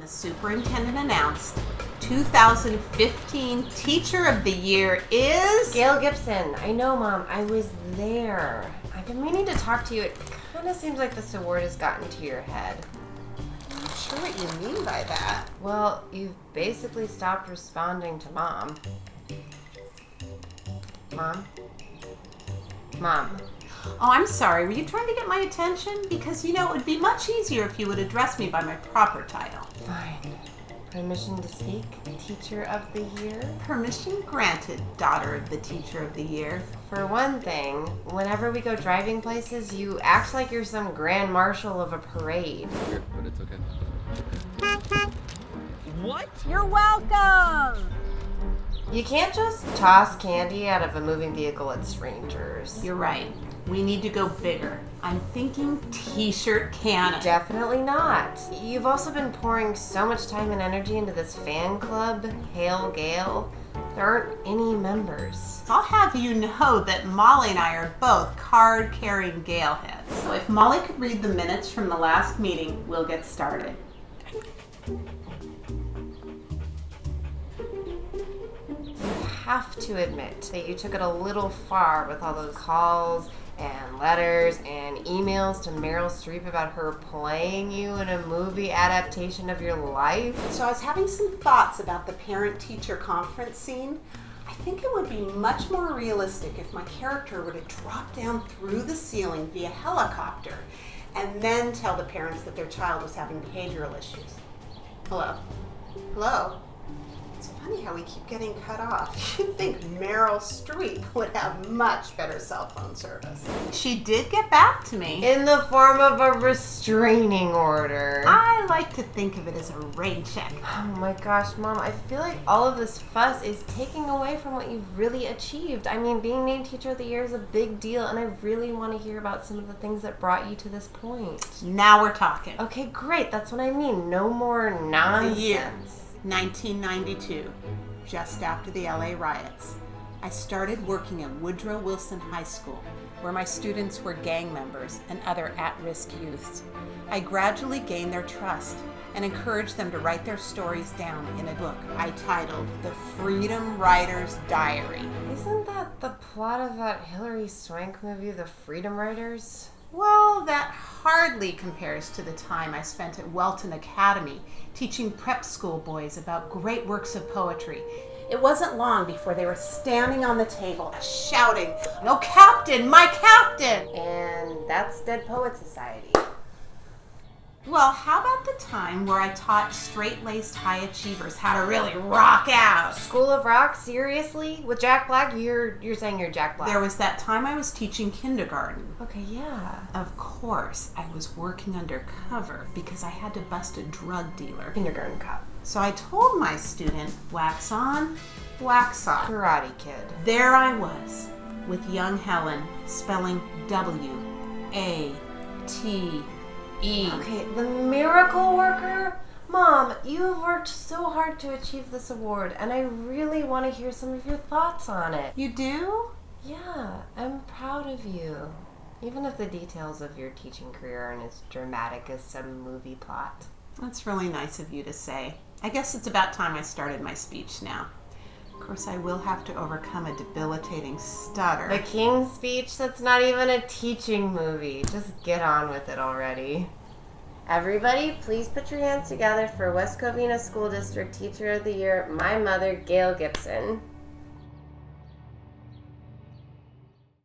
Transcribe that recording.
the superintendent announced 2015 Teacher of the Year is... Gail Gibson. I know, Mom. I was there. I've been meaning to talk to you. It kind of seems like this award has gotten to your head. I'm not sure what you mean by that. Well, you've basically stopped responding to Mom. Mom? Mom. Oh, I'm sorry. Were you trying to get my attention? Because, it would be much easier if you would address me by my proper title. Fine. Permission to speak? Teacher of the Year? Permission granted, daughter of the Teacher of the Year. For one thing, whenever we go driving places, you act like you're some grand marshal of a parade. Weird, but it's okay. What? You're welcome! You can't just toss candy out of a moving vehicle at strangers. You're right. We need to go bigger. I'm thinking t-shirt cannon. Definitely not. You've also been pouring so much time and energy into this fan club, Hail Gail. There aren't any members. I'll have you know that Molly and I are both card-carrying Gail heads. So if Molly could read the minutes from the last meeting, we'll get started. You have to admit that you took it a little far with all those calls and letters and emails to Meryl Streep about her playing you in a movie adaptation of your life. So I was having some thoughts about the parent-teacher conference scene. I think it would be much more realistic if my character were to drop down through the ceiling via helicopter and then tell the parents that their child was having behavioral issues. Hello? Hello? It's funny how we keep getting cut off. You'd think Meryl Streep would have much better cell phone service. She did get back to me. In the form of a restraining order. I like to think of it as a rain check. Oh my gosh, Mom, I feel like all of this fuss is taking away from what you've really achieved. I mean, being named Teacher of the Year is a big deal, and I really want to hear about some of the things that brought you to this point. Now we're talking. Okay, great. That's what I mean. No more nonsense. The year. 1992, just after the LA riots. I started working at Woodrow Wilson High School, where my students were gang members and other at-risk youths. I gradually gained their trust and encouraged them to write their stories down in a book I titled The Freedom Writer's Diary. Isn't that the plot of that Hilary Swank movie, The Freedom Writers? Well, that hardly compares to the time I spent at Welton Academy teaching prep school boys about great works of poetry. It wasn't long before they were standing on the table shouting, "Oh, Captain, my Captain!" And that's Dead Poet Society. Well, how about the time where I taught straight-laced high achievers how to really rock out? School of Rock? Seriously? With Jack Black? You're saying you're Jack Black. There was that time I was teaching kindergarten. Okay, yeah. Of course, I was working undercover because I had to bust a drug dealer. Kindergarten cop. So I told my student, wax on, wax off. Karate Kid. There I was, with young Helen, spelling W-A-T-E. Okay, the miracle worker? Mom, you have worked so hard to achieve this award, and I really want to hear some of your thoughts on it. You do? Yeah, I'm proud of you. Even if the details of your teaching career aren't as dramatic as some movie plot. That's really nice of you to say. I guess it's about time I started my speech now. Of course, I will have to overcome a debilitating stutter. The King's Speech? That's not even a teaching movie. Just get on with it already. Everybody, please put your hands together for West Covina School District Teacher of the Year, my mother, Gail Gibson.